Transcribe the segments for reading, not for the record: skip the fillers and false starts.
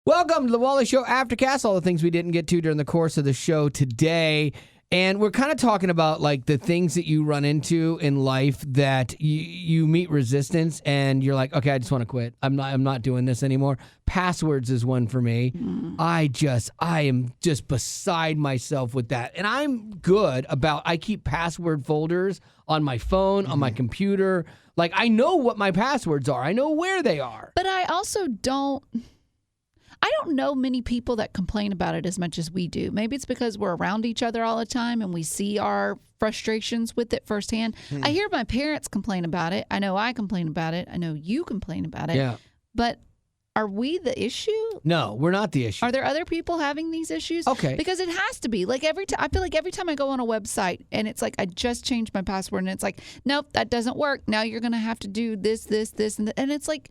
Welcome to the Wally Show Aftercast, all the things we didn't get to during the course of the show today. And we're kind of talking about like the things that you run into in life that you meet resistance and you're like, okay, I just want to quit. I'm not doing this anymore. Passwords is one for me. I am just beside myself with that. And I'm good about, I keep password folders on my phone, on my computer. Like I know what my passwords are. I know where they are. But I also don't know many people that complain about it as much as we do. Maybe it's because we're around each other all the time and we see our frustrations with it firsthand. I hear my parents complain about it. I know I complain about it. I know you complain about it. Yeah. But are we the issue? No, we're not the issue. Are there other people having these issues? Okay. Because it has to be. Like I feel like every time I go on a website and it's like I just changed my password and it's like, nope, that doesn't work. Now you're going to have to do this, and it's like,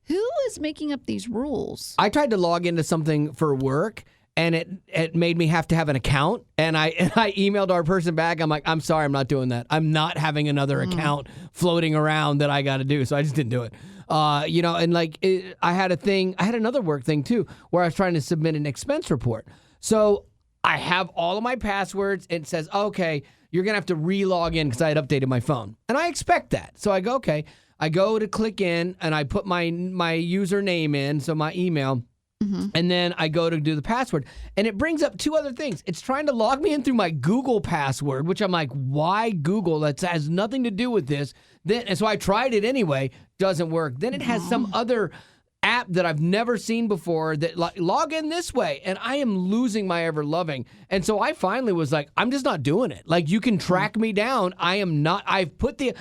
who is making up these rules? I tried to log into something for work, and it made me have to have an account. And I emailed our person back. I'm like, I'm sorry, I'm not doing that. I'm not having another account floating around that I got to do. So I just didn't do it. And like I had another work thing too, where I was trying to submit an expense report. So I have all of my passwords. It says, okay, you're gonna have to re-log in because I had updated my phone, and I expect that. So I go, okay. I go to click in, and I put my username in, so my email, and then I go to do the password. And it brings up two other things. It's trying to log me in through my Google password, which I'm like, why Google? That has nothing to do with this. And so I tried it anyway. Doesn't work. Then it has some other app that I've never seen before that log in this way, and I am losing my ever loving. And so I finally was like, I'm just not doing it. Like you can track me down. I am not. I did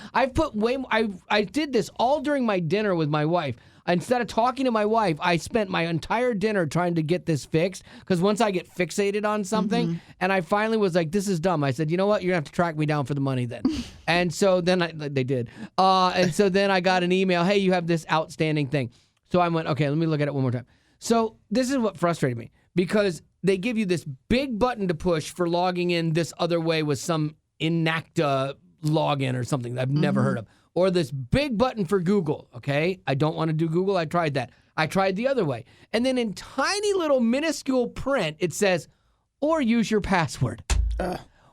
this all during my dinner with my wife. Instead of talking to my wife, I spent my entire dinner trying to get this fixed because once I get fixated on something, and I finally was like, this is dumb. I said, you know what? You're going to have to track me down for the money then. And so then they did. And so then I got an email, hey, you have this outstanding thing. So I went, okay, let me look at it one more time. So this is what frustrated me because they give you this big button to push for logging in this other way with some Inacta login or something that I've never heard of. Or this big button for Google, okay? I don't want to do Google. I tried that. I tried the other way. And then in tiny little minuscule print, it says, or use your password.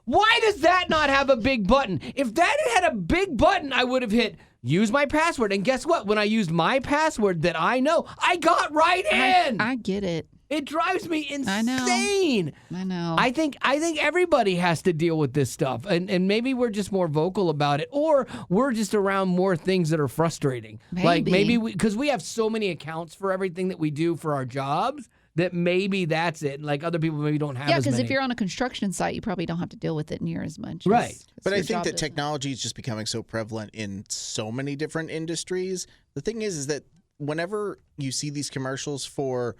Why does that not have a big button? If that had a big button, I would have hit use my password. And guess what? When I used my password that I know, I got right in. I get it. It drives me insane. I know. I think everybody has to deal with this stuff. And maybe we're just more vocal about it, or we're just around more things that are frustrating. Maybe. Like maybe because we have so many accounts for everything that we do for our jobs that maybe that's it. Like other people maybe don't have as many. Yeah, because if you're on a construction site, you probably don't have to deal with it near as much. Right. But I think that technology is just becoming so prevalent in so many different industries. The thing is that whenever you see these commercials for,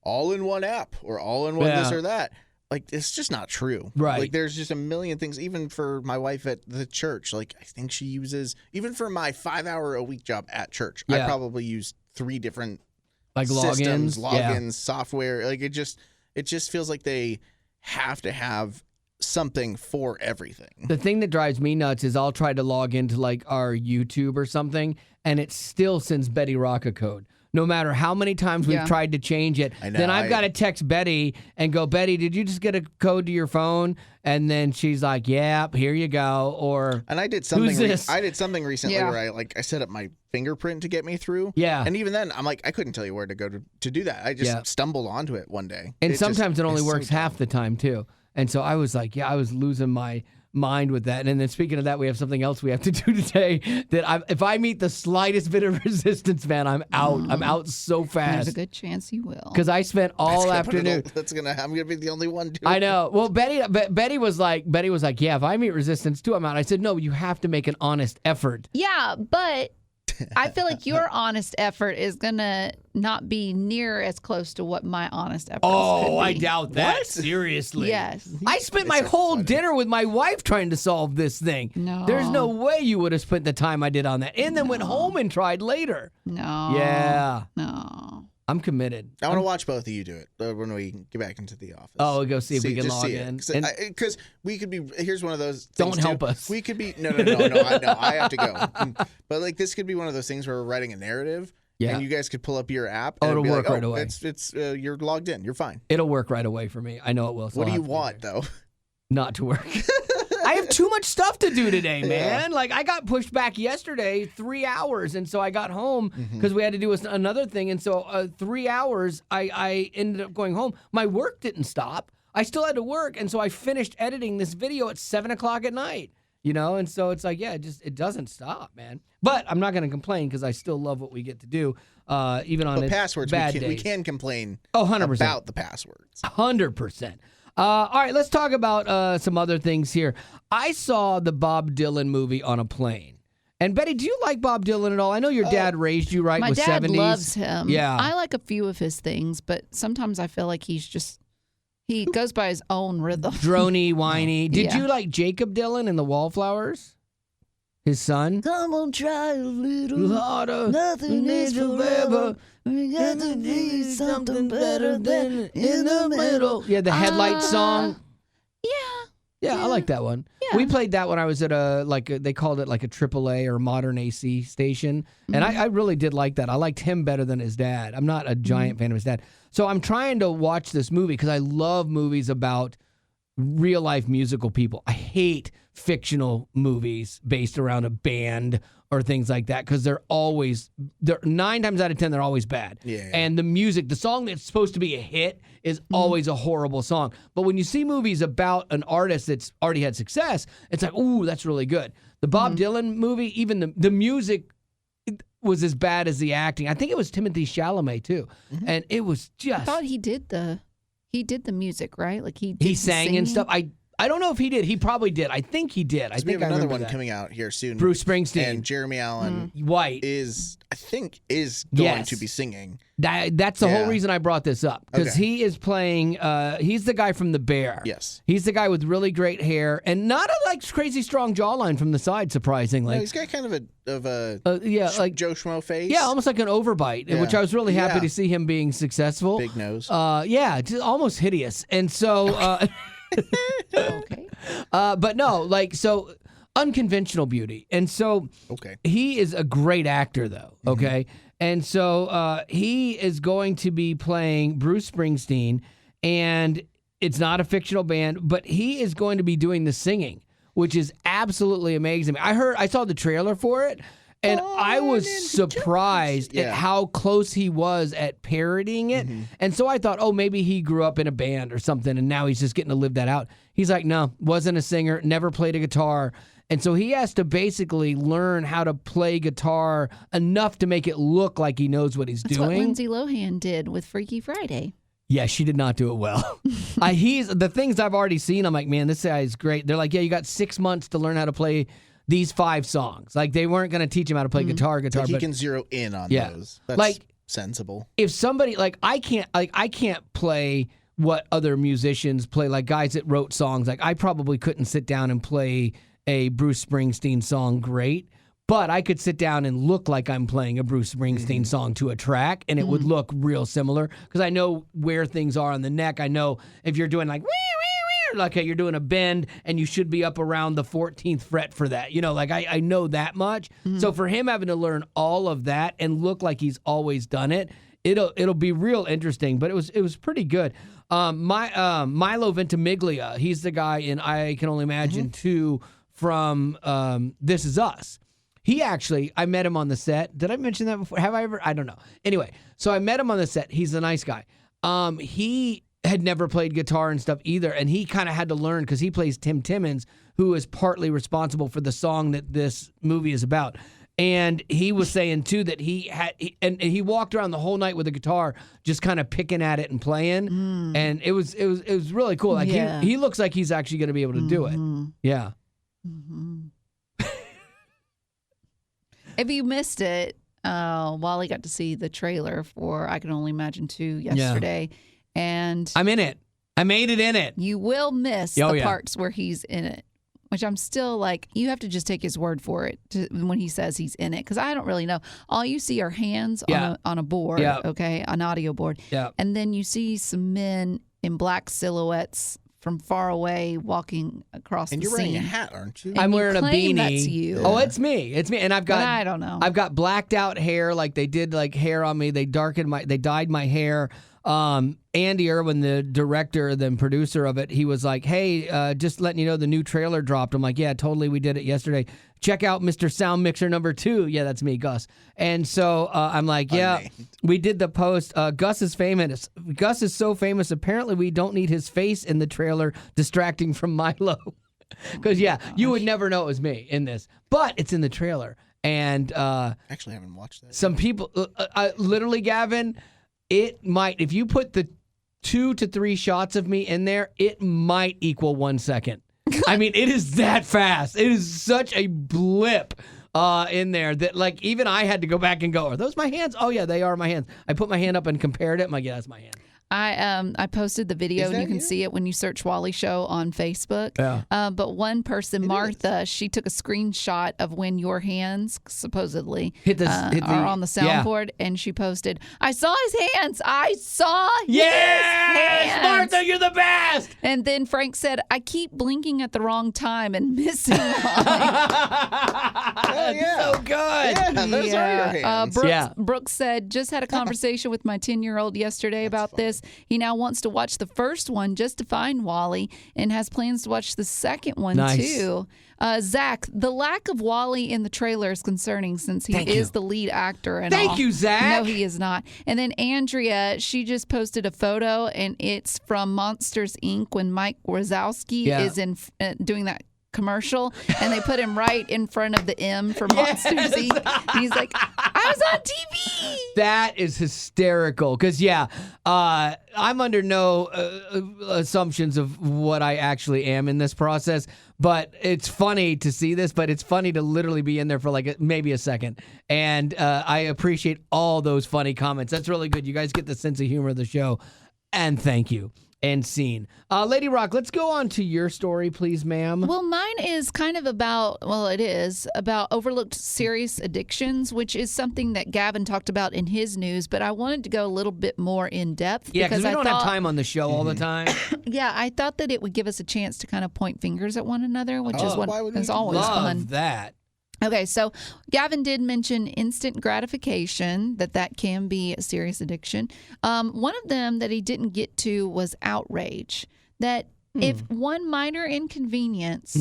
all-in-one app or all-in-one this or that, like it's just not true. Right. Like there's just a million things. Even for my wife at the church, like I think she uses, even for my 5-hour-a-week job at church, I probably use 3 different like systems, logins, software. Like it just feels like they have to have something for everything. The thing that drives me nuts is I'll try to log into like our YouTube or something, and it still sends Betty Rock a code. No matter how many times we've tried to change it, then I've got to text Betty and go, Betty, did you just get a code to your phone? And then she's like, yeah, here you go. And I did something. Who's this? I did something recently where I set up my fingerprint to get me through. Yeah. And even then, I'm like, I couldn't tell you where to go to do that. I just stumbled onto it one day. And sometimes it only works half the time too. And so I was like, I was losing my mind with that. And then speaking of that, we have something else we have to do today that if I meet the slightest bit of resistance, man, I'm out. I'm out so fast. There's a good chance you will. Because I spent all afternoon. I'm gonna be the only one doing I know. Well, Betty was like, yeah, if I meet resistance too, I'm out. I said, no, you have to make an honest effort. Yeah, but I feel like your honest effort is going to not be near as close to what my honest effort is. Oh, I doubt that. What? Seriously. Yes. I spent my whole dinner with my wife trying to solve this thing. No. There's no way you would have spent the time I did on that. And then went home and tried later. No. Yeah. No. I'm committed. I want to watch both of you do it when we get back into the office. Oh, we'll go see if we can log in. Because we could be, here's one of those things. Don't help us. We could be, no, I know, I have to go. But like this could be one of those things where we're writing a narrative Yeah. and you guys could pull up your app. Oh, And it'll be work like, right away. It's you're logged in. You're fine. It'll work right away for me. I know it will. So What do I'll you have to want there. though? Not to work. I have too much stuff to do today, man. Yeah. Like, I got pushed back yesterday 3 hours, and so I got home because we had to do another thing. And so 3 hours, I ended up going home. My work didn't stop. I still had to work, and so I finished editing this video at 7 o'clock at night. You know, and so it's like, yeah, it doesn't stop, man. But I'm not going to complain because I still love what we get to do, even on its Passwords, bad we days. can complain 100%. about the passwords. 100%. All right, let's talk about some other things here. I saw the Bob Dylan movie on a plane. And Betty, do you like Bob Dylan at all? I know your dad raised you right My with dad 70s. loves him. Yeah. I like a few of his things, but sometimes I feel like he goes by his own rhythm. Droney, whiny. Did Yeah. you like Jacob Dylan and the Wallflowers? His son? Come on, try a little. Harder. Nothing is forever. We got to be something better than in the middle. Yeah, the Headlight song. Yeah. Yeah, I like that one. Yeah. We played that when I was at they called it like a AAA or modern AC station. And I really did like that. I liked him better than his dad. I'm not a giant fan of his dad. So I'm trying to watch this movie because I love movies about real life musical people. I hate fictional movies based around a band or things like that because they're 9 times out of 10 they're always bad. Yeah. And the music, the song that's supposed to be a hit is always a horrible song. But when you see movies about an artist that's already had success, it's like, ooh, that's really good. The Bob Dylan movie, even the music was as bad as the acting. I think it was Timothée Chalamet too. And it was just I thought he did the music, right? Like he sang and stuff. I don't know if he did. He probably did. I think he did. I We think have I another remember one that. coming out here soon. Bruce Springsteen. And Jeremy Allen White. is going Yes. to be singing. That's the whole Yeah. reason I brought this up because Okay. he is playing. He's the guy from The Bear. Yes. He's the guy with really great hair and not a crazy strong jawline from the side. Surprisingly, No, he's got kind of a like Joe Schmo face. yeah, almost like an overbite, Yeah. which I was really happy Yeah. to see him being successful. Big nose. Yeah, just almost hideous. And so, Okay. but no, so unconventional beauty. And so Okay. he is a great actor, though. Okay. And so he is going to be playing Bruce Springsteen, and it's not a fictional band, but he is going to be doing the singing, which is absolutely amazing. I saw the trailer for it, and I was surprised at Yeah. how close he was at parodying it. And so I thought, oh, maybe he grew up in a band or something, and now he's just getting to live that out. He's like, no, wasn't a singer, never played a guitar. And so he has to basically learn how to play guitar enough to make it look like he knows what he's That's doing. what Lindsay Lohan did with Freaky Friday. Yeah, she did not do it well. He's the things I've already seen. I'm like, man, this guy is great. They're like, yeah, you got 6 months to learn how to play these 5 songs. Like they weren't going to teach him how to play guitar, Like he but can zero in on Yeah. those. That's Like- sensible. if somebody I can't play what other musicians play, like guys that wrote songs. Like I probably couldn't sit down and play a Bruce Springsteen song great, but I could sit down and look like I'm playing a Bruce Springsteen song to a track, and it would look real similar because I know where things are on the neck. I know if you're doing like you're doing a bend and you should be up around the 14th fret for that. You know, like I know that much. So for him having to learn all of that and look like he's always done it, it'll be real interesting. But it was pretty good. Milo Ventimiglia, he's the guy in I Can Only Imagine 2 from This Is Us. He actually, I met him on the set. Did I mention that before? Have I ever? I don't know. Anyway, so I met him on the set. He's a nice guy. He had never played guitar and stuff either, and he kind of had to learn because he plays Tim Timmons, who is partly responsible for the song that this movie is about. And he was saying too that he walked around the whole night with a guitar, just kind of picking at it and playing, and it was really cool. Like Yeah. he looks like he's actually going to be able to do it. Yeah. If you missed it, Wally got to see the trailer for I Can Only Imagine 2 yesterday, and I'm in it. I made it in it. you will miss Oh, the yeah. parts where he's in it, which I'm still like, you have to just take his word for it when he says he's in it, because I don't really know. All you see are hands Yeah. on a board, Yeah. okay, an audio board, Yeah. and then you see some men in black silhouettes from far away walking across And the you're wearing a scene. hat, aren't you? And I'm you wearing a claim beanie. that's you. Oh, it's me. It's me. And I've got But I don't know. I've got blacked out hair, like they did like hair on me. They dyed my hair. Andy Irwin, the director, the producer of it, he was like, "Hey, just letting you know the new trailer dropped." I'm like, "Yeah, totally. We did it yesterday. Check out Mr. Sound Mixer number 2." Yeah, that's me, Gus. And so I'm like, "Yeah, Unnamed. we did the post. Gus is famous. Gus is so famous. Apparently, we don't need his face in the trailer distracting from Milo." Because you would never know it was me in this, but it's in the trailer. And Actually, I haven't watched that. some people, literally, Gavin, it might, if you put the 2 to 3 shots of me in there, it might equal 1 second. I mean, it is that fast. It is such a blip in there that, like, even I had to go back and go, "Are those my hands?" "Oh yeah, they are my hands." I put my hand up and compared it. I'm like, "Yeah, that's my hand." I posted the video, Is and you that can you? see it when you search Wally Show on Facebook. Yeah. But one person, Martha, she took a screenshot of when your hands supposedly Hit the are on the yeah. soundboard, and she posted, "I saw his hands. I saw his Yes, hands." Martha, you're the best. And then Frank said, "I keep blinking at the wrong time and missing Wally." Oh, yeah. So good. Yeah, those are your hands. Brooks, Yeah. Brooks said, "Just had a conversation with my 10-year-old yesterday about this. He now wants to watch the first one just to find Wally and has plans to watch the second one Nice. too." Zach, the lack of Wally in the trailer is concerning since he Thank is you. the lead actor. And Thank all. you, Zach. No, he is not. And then Andrea, she just posted a photo, and it's from Monsters Inc. when Mike Wazowski Yeah. is in doing that commercial, and they put him right in front of the M for Monsters Inc. And he's like, "I was on TV." That is hysterical. Because, I'm under no assumptions of what I actually am in this process. But it's funny to see this, but it's funny to literally be in there for like maybe a second. And I appreciate all those funny comments. That's really good. You guys get the sense of humor of the show. And thank you. And scene. Lady Rock, let's go on to your story, please, ma'am. Well, mine is kind of about, it is about overlooked serious addictions, which is something that Gavin talked about in his news, but I wanted to go a little bit more in depth. Yeah, because we I don't have thought- time on the show all the time. Yeah, I thought that it would give us a chance to kind of point fingers at one another, which is why would what we is do always Love fun. that. Okay, so Gavin did mention instant gratification, that can be a serious addiction. One of them that he didn't get to was outrage. That if one minor inconvenience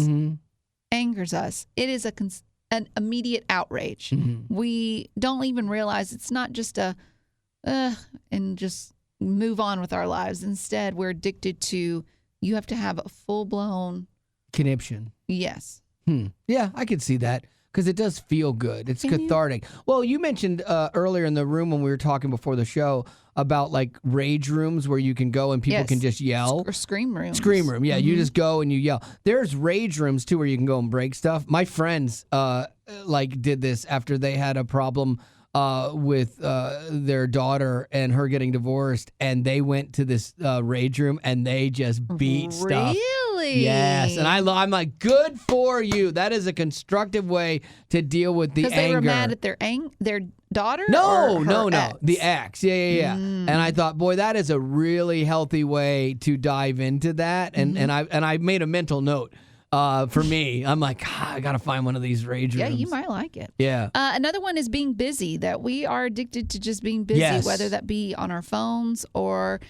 angers us, it is an immediate outrage. We don't even realize it's not just and just move on with our lives. Instead, we're addicted to, you have to have a full-blown, Conniption. yes. Yeah, I could see that because it does feel good. It's cathartic. Well, you mentioned earlier in the room when we were talking before the show about like rage rooms where you can go and people Yes. can just yell. Or scream rooms. Scream room, yeah. You just go and you yell. There's rage rooms too where you can go and break stuff. My friends did this after they had a problem with their daughter and her getting divorced, and they went to this rage room and they just beat stuff. Really? Yes, and I'm like, good for you. That is a constructive way to deal with the anger. Because they were mad at their daughter? No, or no, her no. ex? The ex. Yeah. And I thought, boy, that is a really healthy way to dive into that. And I made a mental note for me. I'm like, I gotta find one of these rage rooms. Yeah, you might like it. Yeah. Another one is being busy, that we are addicted to just being busy, Yes. whether that be on our phones or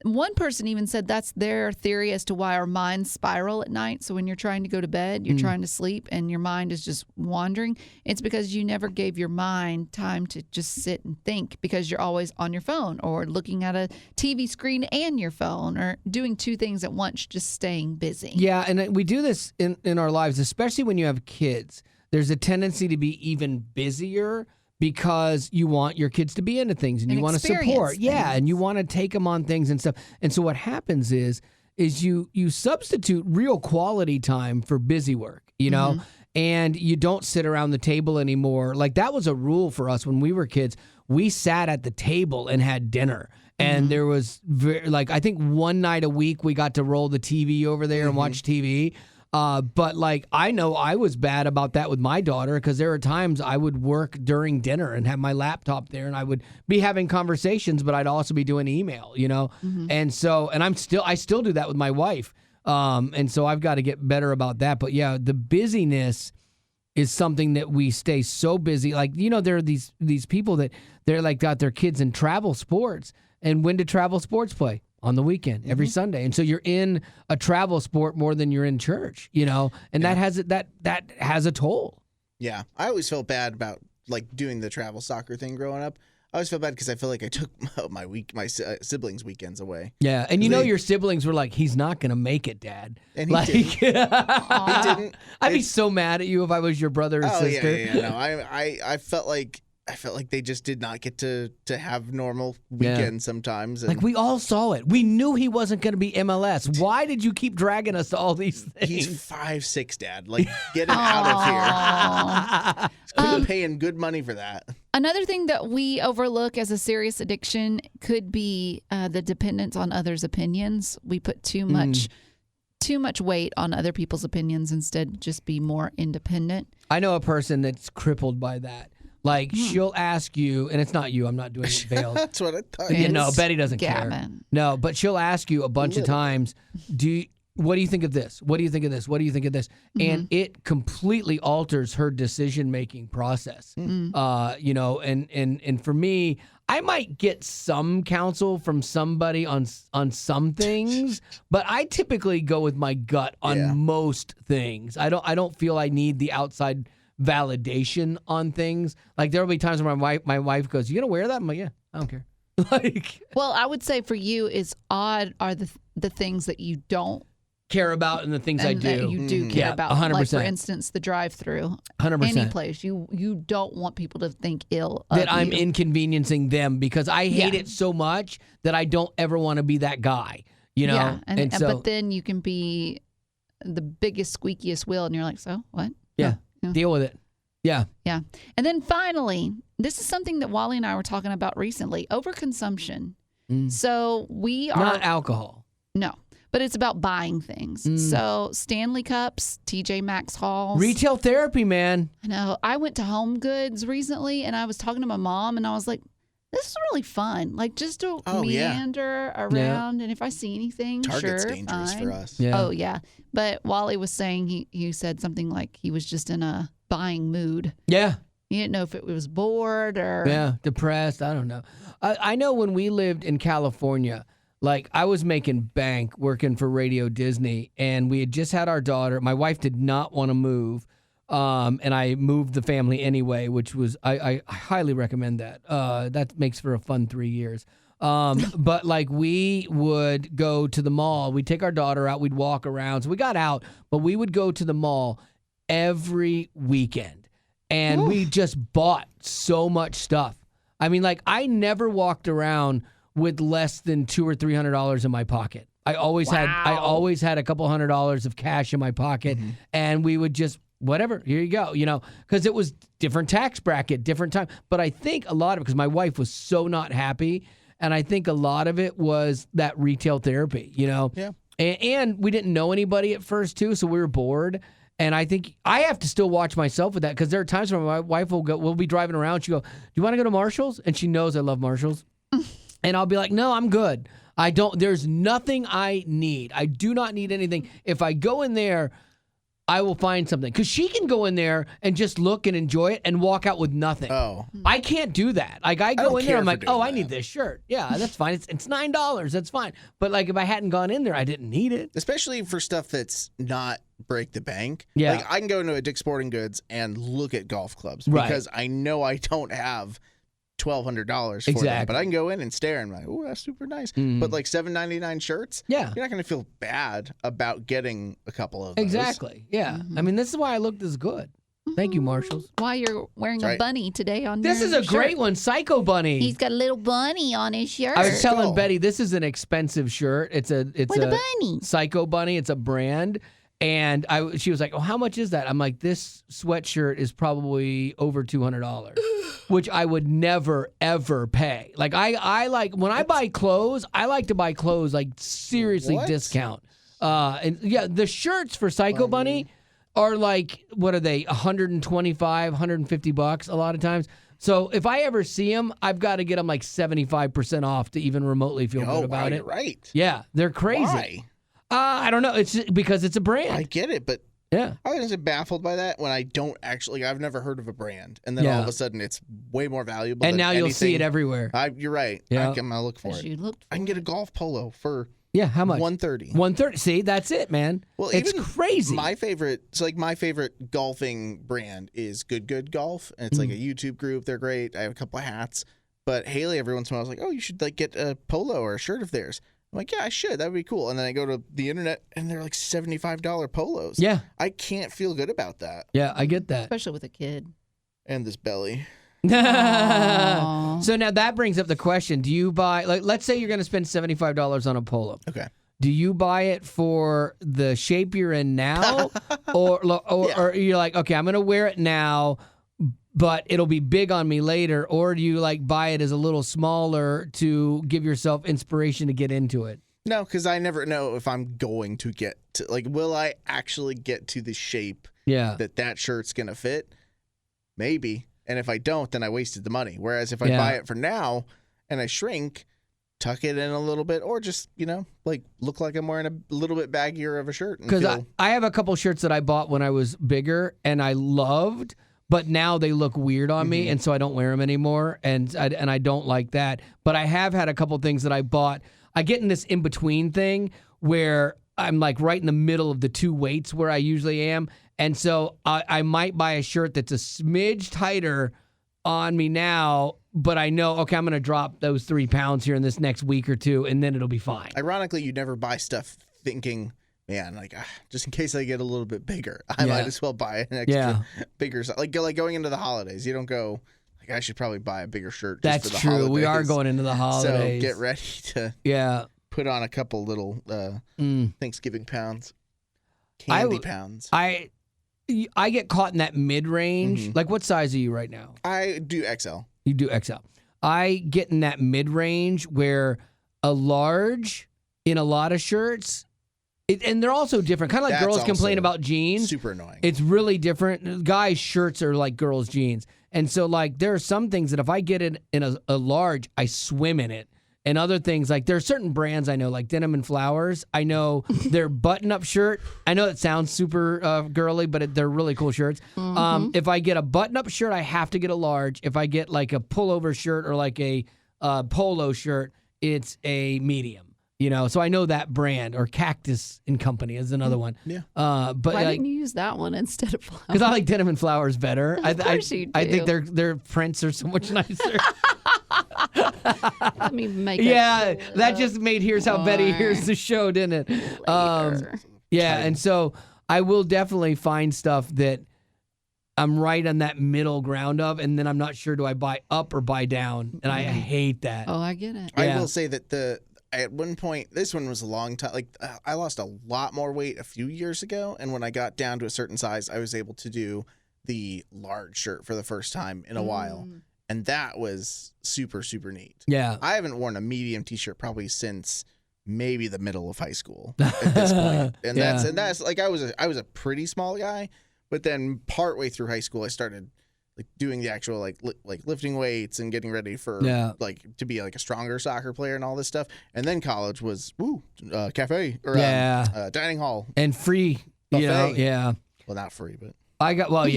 one person even said that's their theory as to why our minds spiral at night. So when you're trying to go to bed, you're trying to sleep and your mind is just wandering. It's because you never gave your mind time to just sit and think because you're always on your phone or looking at a TV screen and your phone or doing two things at once, just staying busy. Yeah, and we do this in our lives, especially when you have kids. There's a tendency to be even busier because you want your kids to be into things and you want to support. Yeah, and you want to take them on things and stuff. And so what happens is you substitute real quality time for busy work, you know? And you don't sit around the table anymore. Like that was a rule for us when we were kids. We sat at the table and had dinner. And there was I think one night a week we got to roll the TV over there and watch TV. But like I know I was bad about that with my daughter because there were times I would work during dinner and have my laptop there and I would be having conversations, but I'd also be doing email, you know? And so, and I still do that with my wife. And so I've got to get better about that. But yeah, the busyness is something that we stay so busy. Like, there are these people that they're like got their kids in travel sports. And when do travel sports play? On the weekend, every Sunday. And so you're in a travel sport more than you're in church, and that has a toll. Yeah. I always felt bad about like doing the travel soccer thing growing up. I always felt bad because I feel like I took my siblings' weekends away. Yeah, and your siblings were like, "He's not going to make it, Dad." And he didn't. He didn't. I'd be so mad at you if I was your brother or sister. Yeah. No, I felt like they just did not get to have normal weekends sometimes. And like we all saw it. We knew he wasn't going to be MLS. Why did you keep dragging us to all these things? He's 5'6", Dad. Like, get him out of here. Paying good money for that. Another thing that we overlook as a serious addiction could be the dependence on others' opinions. We put too much weight on other people's opinions instead just be more independent. I know a person that's crippled by that. Like, she'll ask you, and it's not you, I'm not doing it veiled. That's what I thought. No, Betty doesn't care. No, but she'll ask you a bunch of times, what do you think of this? What do you think of this? What do you think of this? And it completely alters her decision-making process. And for me, I might get some counsel from somebody on some things, but I typically go with my gut on most things. I don't feel I need the outside validation on things. Like there will be times where my wife goes, "You gonna wear that?" I'm like, "Yeah, I don't care." Well, I would say for you, it's odd are the things that you don't care about and the things I do. That you do care about. 100%. Like for instance, the drive-through. 100%. Any place you don't want people to think ill of that I'm inconveniencing them because I hate it so much that I don't ever want to be that guy. Yeah, and so, but then you can be the biggest squeakiest wheel, and you're like, so what? Yeah. Deal with it. Yeah. Yeah. And then finally, this is something that Wally and I were talking about recently, overconsumption. So we are... Not alcohol. No, but it's about buying things. So Stanley Cups, TJ Maxx hauls. Retail therapy, man. I know. I went to Home Goods recently, and I was talking to my mom, and I was like, this is really fun. Like, just to meander around, and if I see anything, Target's sure, dangerous fine. for us. Yeah. Oh, yeah. But Wally was saying, he said something like he was just in a buying mood. Yeah. He didn't know if it was bored or... Yeah, depressed. I don't know. I know when we lived in California, like, I was making bank working for Radio Disney, and we had just had our daughter. My wife did not want to move. And I moved the family anyway, which was, I highly recommend that. That makes for a fun 3 years. But like we would go to the mall, we'd take our daughter out, we'd walk around. So we got out, but we would go to the mall every weekend. And we just bought so much stuff. I mean, like I never walked around with less than $200 or $300 in my pocket. I always had a couple $100 of cash in my pocket, and we would just, whatever, here you go, because it was different tax bracket, different time. But I think a lot of it, because my wife was so not happy, and I think a lot of it was that retail therapy, Yeah. And we didn't know anybody at first, too, so we were bored. And I think I have to still watch myself with that, because there are times when my wife we'll be driving around, she'll go, "Do you want to go to Marshall's?" And she knows I love Marshall's. And I'll be like, "No, I'm good. There's nothing I need. I do not need anything. If I go in there, I will find something." Because she can go in there and just look and enjoy it and walk out with nothing. Oh. I can't do that. Like, I go in there, I'm like, "Oh, I need this shirt." Yeah, that's fine. It's $9. That's fine. But, like, if I hadn't gone in there, I didn't need it. Especially for stuff that's not break the bank. Yeah. Like, I can go into a Dick's Sporting Goods and look at golf clubs Right. because I know I don't have $1,200 for them. But I can go in and stare and I'm like, "Oh, that's super nice." But like $7.99 shirts, Yeah. you're not going to feel bad about getting a couple of those. Exactly. Yeah. I mean, this is why I look this good. Thank you, Marshalls. Why you're wearing a bunny today on This your is a shirt. great one, Psycho Bunny. He's got a little bunny on his shirt. I was telling Betty, this is an expensive shirt. It's a bunny. Psycho Bunny. It's a brand. And she was like, "Oh, how much is that?" I'm like, "This sweatshirt is probably over $200, which I would never ever pay." Like I like when I buy clothes, I like to buy clothes like seriously discount. And yeah, the shirts for Psycho Bunny are like, what are they? $125, $150 a lot of times. So if I ever see them, I've got to get them like 75% off to even remotely feel good about it. Right. Yeah, they're crazy. Why? I don't know. It's just because it's a brand. I get it, but yeah. I was baffled by that when I don't actually. I've never heard of a brand, and then all of a sudden it's way more valuable. And than now you'll see it everywhere. You're right. Yeah. I'm gonna look for it. I can get a golf polo for how much? $130. $130. See, that's it, man. Well, it's even crazy. My favorite golfing brand is Good Golf, and it's like a YouTube group. They're great. I have a couple of hats, but Haley every once in a while was like, "Oh, you should like get a polo or a shirt of theirs." I'm like, yeah, I should. That would be cool. And then I go to the internet, and they're like $75 polos. Yeah. I can't feel good about that. Yeah, I get that. Especially with a kid. And this belly. So now that brings up the question. Do you buy, like, let's say you're going to spend $75 on a polo. Okay. Do you buy it for the shape you're in now? or you're like, okay, I'm going to wear it now, but it'll be big on me later, or do you like buy it as a little smaller to give yourself inspiration to get into it? No, because I never know if I'm going to get to, like, will I actually get to the shape that shirt's going to fit? Maybe. And if I don't, then I wasted the money. Whereas if I buy it for now and I shrink, tuck it in a little bit, or just, like look like I'm wearing a little bit baggier of a shirt. Because I have a couple shirts that I bought when I was bigger and I loved, but now they look weird on me, and so I don't wear them anymore, and I don't like that. But I have had a couple things that I bought. I get in this in-between thing where I'm like right in the middle of the two weights where I usually am, and so I might buy a shirt that's a smidge tighter on me now, but I know, okay, I'm going to drop those 3 pounds here in this next week or two, and then it'll be fine. Ironically, you never buy stuff thinking, man, like just in case I get a little bit bigger, I might as well buy an extra bigger size. Like going into the holidays, you don't go like I should probably buy a bigger shirt. Just That's for the true. holidays. We are going into the holidays, so get ready to put on a couple little Thanksgiving pounds, candy pounds. I get caught in that mid range. Like, what size are you right now? I do XL. You do XL. I get in that mid range where a large in a lot of shirts. And they're also different. Kind of like girls complain about jeans. Super annoying. It's really different. Guys' shirts are like girls' jeans. And so, like, there are some things that if I get it in a large, I swim in it. And other things, like, there are certain brands I know, like Denim and Flowers. I know their button-up shirt. I know it sounds super girly, but they're really cool shirts. If I get a button-up shirt, I have to get a large. If I get, like, a pullover shirt or, like, a polo shirt, it's a medium. So I know that brand, or Cactus and Company is another one. Yeah. But why didn't you use that one instead of Flowers? Because I like Denim and Flowers better. Of course you do. I think their prints are so much nicer. Let me make that just made Here's How Betty Hears the Show, didn't it? And so I will definitely find stuff that I'm right on that middle ground of, and then I'm not sure, do I buy up or buy down? And I hate that. Oh, I get it. I will say that at one point, this one was a long time. Like, I lost a lot more weight a few years ago, and when I got down to a certain size, I was able to do the large shirt for the first time in a while, and that was super, super neat. Yeah, I haven't worn a medium T-shirt probably since maybe the middle of high school at this point, and that's like I was a pretty small guy, but then partway through high school, I started like doing the actual like lifting weights and getting ready for like to be like a stronger soccer player and all this stuff. And then college was cafe or dining hall and free. Buffet. Well, not free, but I got but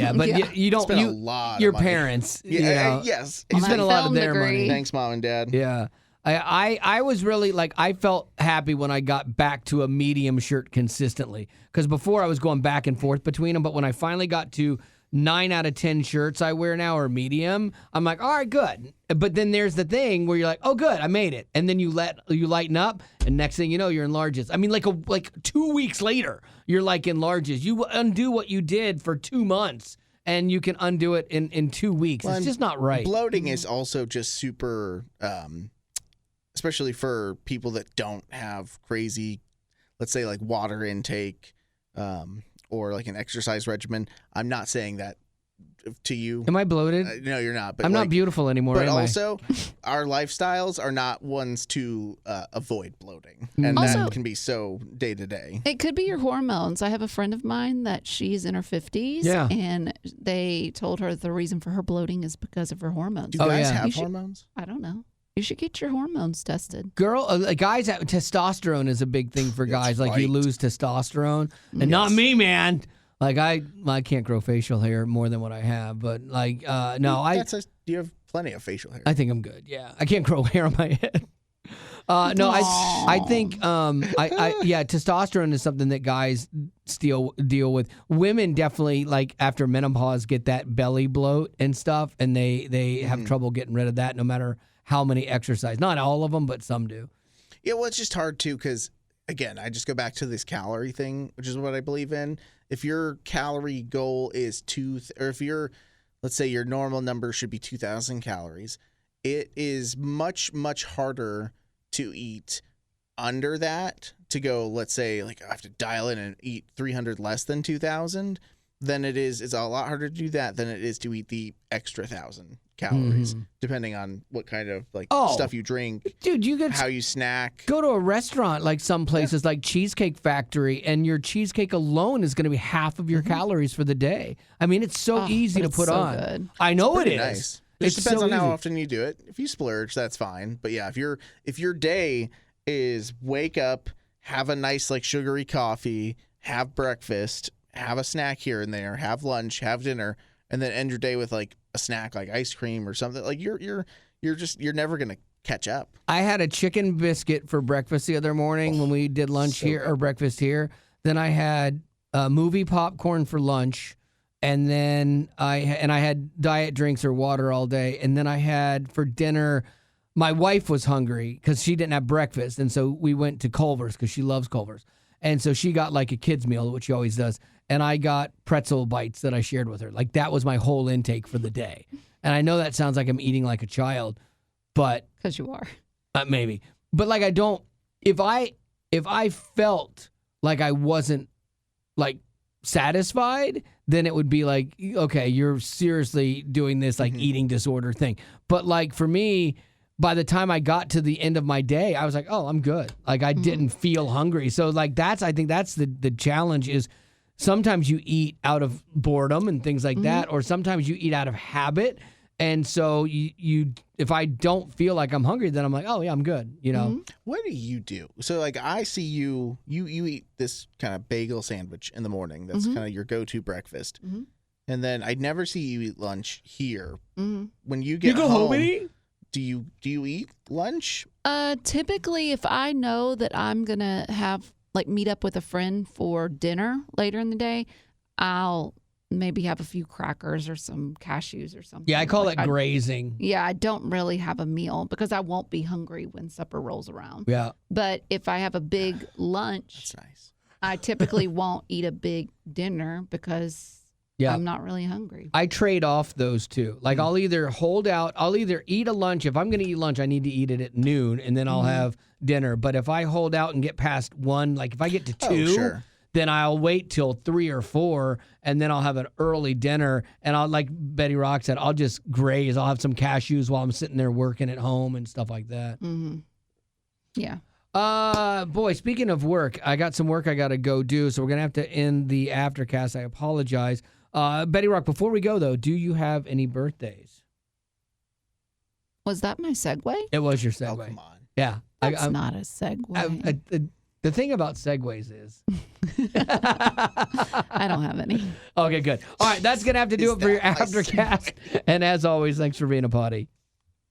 you don't spent a lot your of money. Parents. Yes, you spent a lot of their money. Thanks, mom and dad. Yeah. I was really like, I felt happy when I got back to a medium shirt consistently, because before I was going back and forth between them. But when I finally got to 9 out of 10 shirts I wear now are medium, I'm like, all right, good. But then there's the thing where you're like, oh, good, I made it. And then you lighten up, and next thing you know, you're in larges. I mean, like 2 weeks later, you're like in larges. You undo what you did for 2 months, and you can undo it in 2 weeks. It's just not right. Bloating is also just super, especially for people that don't have crazy, let's say, like water intake, or like an exercise regimen. I'm not saying that to you. Am I bloated? No, you're not. But I'm not beautiful anymore. But anyway. Also, our lifestyles are not ones to avoid bloating, and also, that can be so day to day. It could be your hormones. I have a friend of mine that she's in her 50s, and they told her the reason for her bloating is because of her hormones. Do guys have hormones? I don't know. You should get your hormones tested. Guys, testosterone is a big thing for guys. Like you right. lose testosterone, and not me, man. Like I can't grow facial hair more than what I have, but like no, you have plenty of facial hair. I think I'm good. Yeah, I can't grow hair on my head. No, I think testosterone is something that guys still deal with. Women definitely, like after menopause, get that belly bloat and stuff, and they have trouble getting rid of that, no matter how many exercise. Not all of them, but some do. Yeah, well, it's just hard too because again, I just go back to this calorie thing, which is what I believe in. If your calorie goal is let's say your normal number should be 2,000 calories, it is much, much harder to eat under that, to go, let's say, like I have to dial in and eat 300 less than 2,000, than it is. It's a lot harder to do that than it is to eat the extra 1,000 calories, depending on what kind of stuff you drink, dude. You could how you snack. Go to a restaurant like some places like Cheesecake Factory, and your cheesecake alone is going to be half of your calories for the day. I mean, it's so easy to put on. Good. I know it is. Nice. It just depends so on how easy. often you do it. If you splurge, that's fine. But yeah, if your day is wake up, have a nice like sugary coffee, have breakfast, have a snack here and there, have lunch, have dinner, and then end your day with like a snack like ice cream or something, like you're never gonna catch up. I had a chicken biscuit for breakfast the other morning when we did lunch here or breakfast here. Then I had movie popcorn for lunch. And then I had diet drinks or water all day. And then I had for dinner, my wife was hungry because she didn't have breakfast. And so we went to Culver's because she loves Culver's. And so she got like a kid's meal, which she always does. And I got pretzel bites that I shared with her. Like that was my whole intake for the day. And I know that sounds like I'm eating like a child, but. Because you are. Maybe. But like if I felt like I wasn't like satisfied, then it would be like, okay, you're seriously doing this like eating disorder thing. But like for me, by the time I got to the end of my day, I was like, oh, I'm good. Like I didn't feel hungry. So like I think that's the challenge is sometimes you eat out of boredom and things like that, or sometimes you eat out of habit. And so you if I don't feel like I'm hungry, then I'm like, oh yeah, I'm good. You know. What do you do? So like I see you eat this kind of bagel sandwich in the morning. That's kind of your go-to breakfast. And then I never see you eat lunch here. When you get home and eat? Do you eat lunch? Typically, if I know that I'm gonna have like meet up with a friend for dinner later in the day, I'll maybe have a few crackers or some cashews or something. Yeah, I call it grazing. Yeah, I don't really have a meal because I won't be hungry when supper rolls around. Yeah. But if I have a big lunch, That's nice. I typically won't eat a big dinner because I'm not really hungry. I trade off those two. Like I'll either eat a lunch. If I'm going to eat lunch, I need to eat it at noon and then I'll have dinner. But if I hold out and get past one, like if I get to two, then I'll wait till 3 or 4 and then I'll have an early dinner. And I'll, like Betty Rock said, I'll just graze. I'll have some cashews while I'm sitting there working at home and stuff like that. Yeah. Boy, speaking of work, I got some work I got to go do. So we're going to have to end the Aftercast. I apologize. Betty Rock, before we go, though, do you have any birthdays? Was that my segue? It was your segue. Oh, come on. Yeah. That's not a segue. The thing about segues is... I don't have any. Okay, good. All right, that's going to have to do it for your Aftercast. And as always, thanks for being a potty.